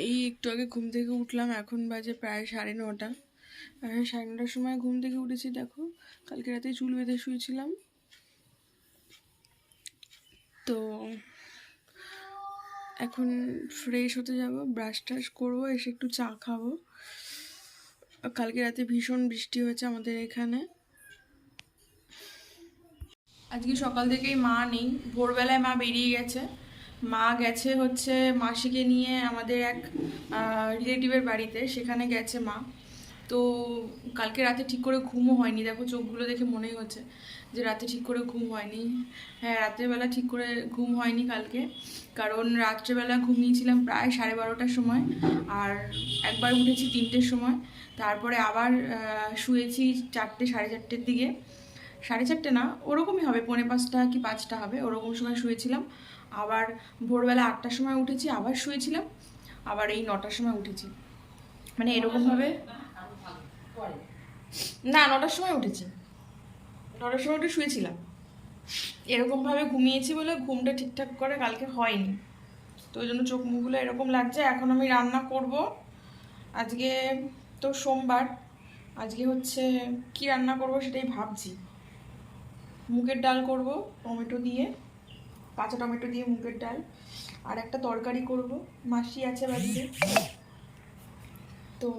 এই একটু আগে ঘুম থেকে উঠলাম, এখন বাজে প্রায় 9:30। 9:30টার সময় ঘুম থেকে উঠেছি। দেখো, কালকে রাতে চুল বেঁধে শুয়েছিলাম। তো এখন ফ্রেশ হতে যাব, ব্রাশ টাশ করবো, এসে একটু চা খাবো। কালকে রাতে ভীষণ বৃষ্টি হয়েছে আমাদের এখানে। আজকে সকাল থেকেই মা নেই, ভোরবেলায় মা বেরিয়ে গেছে। মা গেছে হচ্ছে মাসিকে নিয়ে আমাদের এক রিলেটিভের বাড়িতে, সেখানে গেছে মা। তো কালকে রাতে ঠিক করে ঘুমও হয়নি, দেখো চোখগুলো দেখে মনেই হচ্ছে যে রাতে ঠিক করে ঘুম হয়নি। হ্যাঁ, রাত্রেবেলা ঠিক করে ঘুম হয়নি কালকে, কারণ রাত্রেবেলা ঘুমিয়েছিলাম প্রায় 12:30টার সময়, আর একবার উঠেছি 3টের সময়। তারপরে আবার শুয়েছি 4টে 4:30টের দিকে। 4:30 না, ওরকমই হবে, 4:45 কি 5টা হবে, ওরকম সময় শুয়েছিলাম। আবার ভোরবেলা 8টার সময় উঠেছি, আবার শুয়েছিলাম, আবার এই 9টার সময় উঠেছি। মানে এরকমভাবে না, 9টার সময় উঠেছি, 9টার সময় উঠে শুয়েছিলাম। এরকমভাবে ঘুমিয়েছি বলে ঘুমটা ঠিকঠাক করে কালকে হয়নি, তো ওই জন্য চোখ মুখগুলো এরকম লাগছে। এখন আমি রান্না করব। আজকে তো সোমবার, আজকে হচ্ছে কি রান্না করব সেটাই ভাবছি। মুগের ডাল করব টমেটো দিয়ে, কাঁচা টমেটো দিয়ে মুগের ডাল, আর একটা তরকারি করব, মাসি আছে বাড়িতে, তো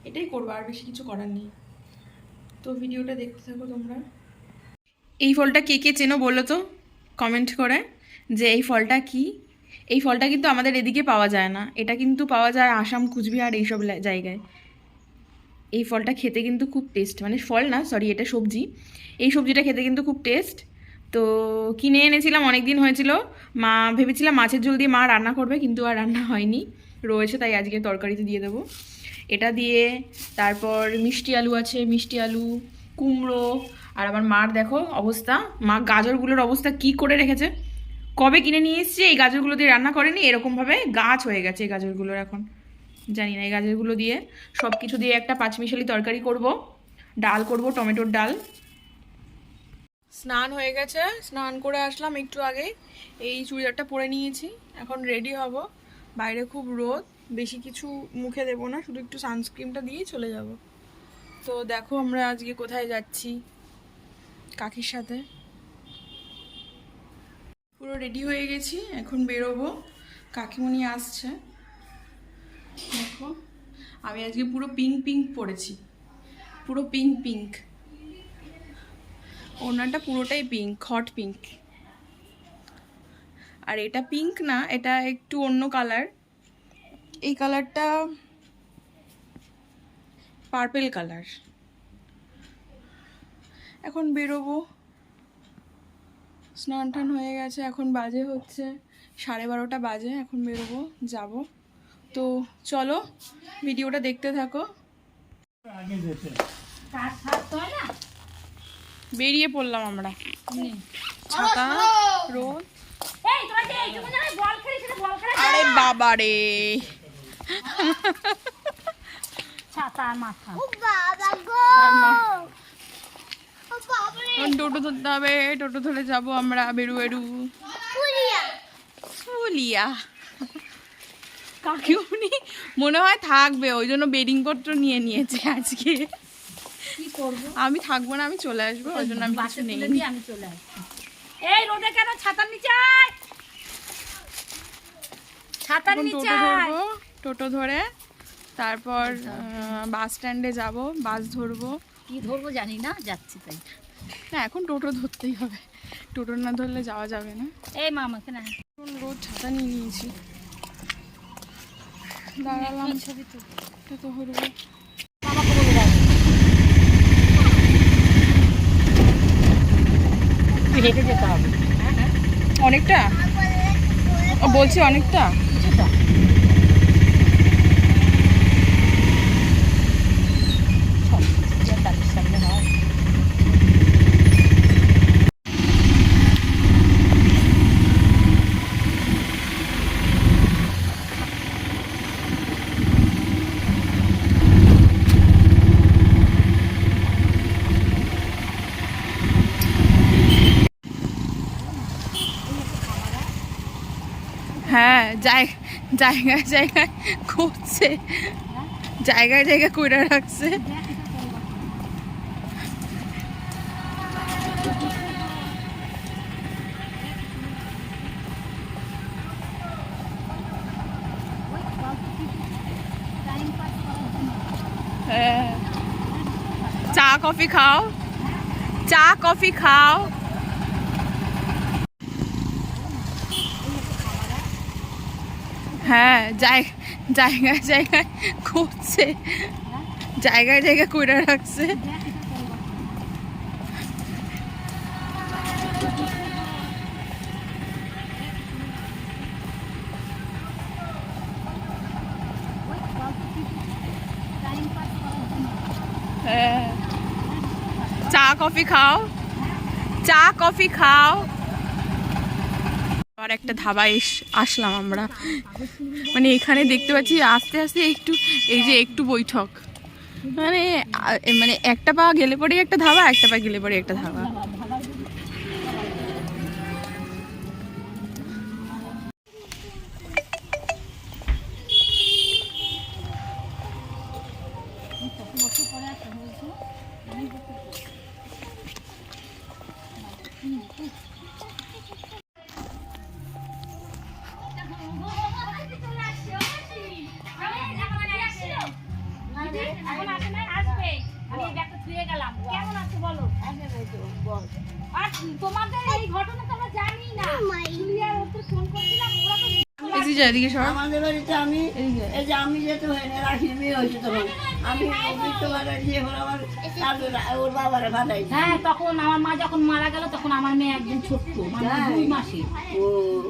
এটাই করবো, আর বেশি কিছু করার নেই। তো ভিডিওটা দেখতে থাকো তোমরা। এই ফলটা কে কে চেনো বলো তো কমেন্ট করে, যে এই ফলটা কি। এই ফলটা কিন্তু আমাদের এদিকে পাওয়া যায় না, এটা কিন্তু পাওয়া যায় আসাম, কুচবিহার এইসব জায়গায়। এই ফলটা খেতে কিন্তু খুব টেস্ট, মানে ফল না সরি, এটা সবজি। এই সবজিটা খেতে কিন্তু খুব টেস্ট। তো কিনে এনেছিলাম, অনেক দিন হয়েছিল। মা ভেবেছিলাম মাছের ঝোল দিয়ে মা রান্না করবে, কিন্তু আর রান্না হয়নি, রয়েছে, তাই আজকে তরকারিতে দিয়ে দেবো। এটা দিয়ে তারপর মিষ্টি আলু আছে, মিষ্টি আলু, কুমড়ো, আর আমার মার দেখো অবস্থা, মা গাজরগুলোর অবস্থা কি করে রেখেছে। কবে কিনে নিয়ে এসেছি, এই গাজরগুলো দিয়ে রান্না করেনি, এরকমভাবে গাছ হয়ে গেছে এই গাজরগুলোর এখন। জানি না, এই গাজরগুলো দিয়ে সব কিছু দিয়ে একটা পাঁচমিশালি তরকারি করব, ডাল করব, টমেটোর ডাল। স্নান হয়ে গেছে, স্নান করে আসলাম একটু আগে, এই চুড়িদারটা পরে নিয়েছি, এখন রেডি হব। বাইরে খুব রোদ, বেশি কিছু মুখে দেবো না, শুধু একটু সানস্ক্রিনটা দিয়েই চলে যাব। তো দেখো আমরা আজকে কোথায় যাচ্ছি, কাকির সাথে। পুরো রেডি হয়ে গেছি, এখন বেরোবো, কাকিমণি আসছে। দেখো আমি আজকে পুরো পিঙ্ক পিঙ্ক পরেছি, পুরো পিঙ্ক পিঙ্ক, ওনাটা পুরোটাই পিঙ্ক, হট পিঙ্ক। আর এটা পিঙ্ক না, এটা একটু অন্য কালার, এই কালারটা পার্পেল কালার। এখন বেরোবো, স্নান টান হয়ে গেছে, এখন বাজে হচ্ছে 12:30 বাজে, এখন বেরোবো, যাব। তো চলো ভিডিওটা দেখতে থাকো। বেরিয়ে পড়লাম আমরা, ছাতা, রোদ। আরে বাবা রে, টোটো ধরতে হবে, টোটো ধরে যাবো আমরা বেরু বেরু ফুলিয়া। কাকিমনি মনে হয় থাকবে, ওই জন্য বেডিং পত্র নিয়ে নিয়েছে আজকে। আমি থাকবো না, আমি চলে আসবো, ওই জন্য আমি কিছু নেই। আমি চলে আসবো। এই রোদে কেন ছাতার নিচে আয়, ছাতার নিচে আয়। টোটো ধরে তারপর বাস স্ট্যান্ডে যাব, বাস ধরবো। কি ধরবো জানি না, যাচ্ছি তাই। না এখন টোটো ধরতেই হবে, টোটো না ধরলে যাওয়া যাবে না। এই মামা কেন রোদ, ছাতা নিয়ে নিয়েছি, দাঁড়ালাম, ছবি তো টোটো ধরবো। মামাকে বলে দাও হেঁটে যেতে হবে অনেকটা, বলছি অনেকটা। কিছুটা। সামনে হয় হ্যাঁ, জায়গায় জায়গায় করছে, জায়গায় জায়গায় কইরা রাখছে। হ্যাঁ, চা কফি খাও, চা কফি খাও। হ্যাঁ, জায়গায় জায়গায় করছে, জায়গায় জায়গায় কইরা রাখছে। হ্যাঁ, চা কফি খাও, চা কফি খাও। আর একটা ধাবায় আসলাম আমরা, মানে এখানে দেখতে পাচ্ছি আস্তে আস্তে একটু, এই যে একটু বৈঠক, মানে মানে একটা পা গেলে পরেই একটা ধাবা, একটা পা গেলে পরেই একটা ধাবা। এখন আসে নাই, আসবে। আমি এই ব্যাগটা ধুয়ে গেলাম। কেমন আছো বলো? আর তোমাদের এই ঘটনা তো আমরা জানি না। জুলিয়ার ওকে ফোন করছিলাম, ওরা তো এদিকে সর। আমাদের বাড়িতে আমি এই যে আমি যেতে হয় না, রাখি মেয়ে হয়েছে তখন আমি তোমার আমার ওর বাবারে ভাটাই। হ্যাঁ, তখন আমার মা যখন মারা গেল তখন আমার মেয়ে একদম ছোট্ট, মানে 2 মাসে,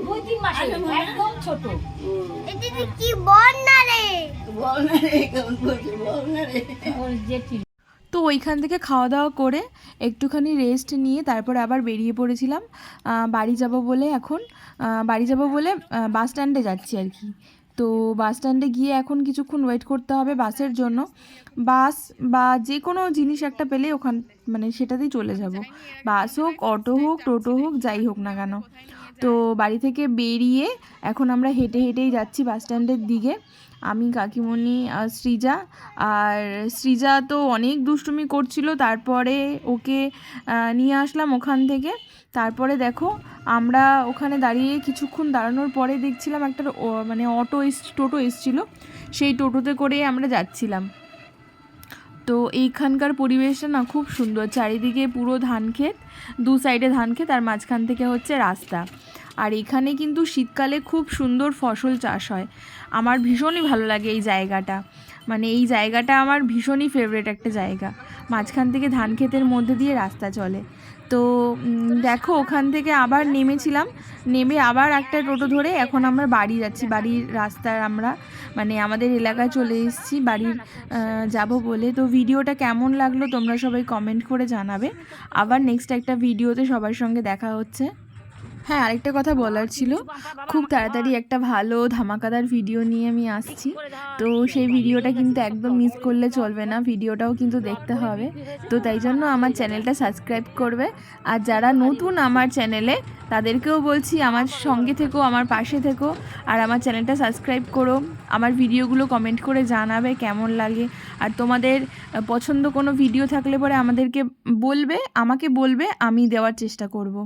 2-3 মাসে, একদম ছোট। কি বল না রে, বল না রে, কেমন বলছি বল না রে। ওর জেঠি তো ওইখান থেকে খাওয়া দাওয়া করে একটুখানি রেস্ট নিয়ে তারপর আবার বেরিয়ে পড়েছিলাম বাড়ি যাব বলে। এখন বাড়ি যাব বলে বাস স্ট্যান্ডে যাচ্ছি আর কি। তো বাস স্ট্যান্ডে গিয়ে এখন কিছুক্ষণ ওয়েট করতে হবে বাসের জন্য। বাস বা যে কোনো জিনিস একটা পেলে ওখান মানে সেটাতেই চলে যাব, বাস হোক, অটো হোক, টোটো হোক, যাই হোক না কেন। তো বাড়ি থেকে বেরিয়ে এখন আমরা হেঁটে হেঁটেই যাচ্ছি বাস স্ট্যান্ডের দিকে। আমি, কাকিমণি, সৃজা। আর সৃজা তো অনেক দুষ্টুমি করছিল, তারপরে ওকে নিয়ে আসলাম ওখান থেকে। তারপরে দেখো আমরা ওখানে দাঁড়িয়ে কিছুক্ষণ দাঁড়ানোর পরে দেখছিলাম একটা মানে টোটো এসছিলো, সেই টোটোতে করেই আমরা যাচ্ছিলাম। তো এইখানকার পরিবেশটা না খুব সুন্দর, চারিদিকে পুরো ধান ক্ষেত, 2 সাইডে ধান ক্ষেত আর মাঝখান থেকে হচ্ছে রাস্তা। আর এখানে কিন্তু শীতকালে খুব সুন্দর ফসল চাষ হয়। আমার ভীষণই ভালো লাগে এই জায়গাটা, মানে এই জায়গাটা আমার ভীষণই ফেভারিট একটা জায়গা। মাঝখান থেকে ধান ক্ষেতের মধ্যে দিয়ে রাস্তা চলে। তো দেখো ওখান থেকে আবার নেমেছিলাম, নেমে আবার একটা টোটো ধরে এখন আমরা বাড়ি যাচ্ছি। বাড়ির রাস্তার আমরা মানে আমাদের এলাকায় চলে এসেছি বাড়ির যাব বলে। তো ভিডিওটা কেমন লাগলো তোমরা সবাই কমেন্ট করে জানাবে। আবার নেক্সট একটা ভিডিওতে সবার সঙ্গে দেখা হচ্ছে। হ্যাঁ, আরেকটা কথা বলার ছিল, খুব তাড়াতাড়ি একটা ভালো ধামাকাদার ভিডিও নিয়ে আমি আসছি। তো সেই ভিডিওটা কিন্তু একদম মিস করলে চলবে না, ভিডিওটাও কিন্তু দেখতে হবে। তো তাই জন্য আমার চ্যানেলটা সাবস্ক্রাইব করবে। আর যারা নতুন আমার চ্যানেলে তাদেরকেও বলছি আমার সঙ্গে থেকো, আমার পাশে থেকো, আর আমার চ্যানেলটা সাবস্ক্রাইব করো। আমার ভিডিওগুলো কমেন্ট করে জানাবে কেমন লাগে। আর তোমাদের পছন্দ কোনো ভিডিও থাকলে পরে আমাকে বলবে, আমি দেওয়ার চেষ্টা করব।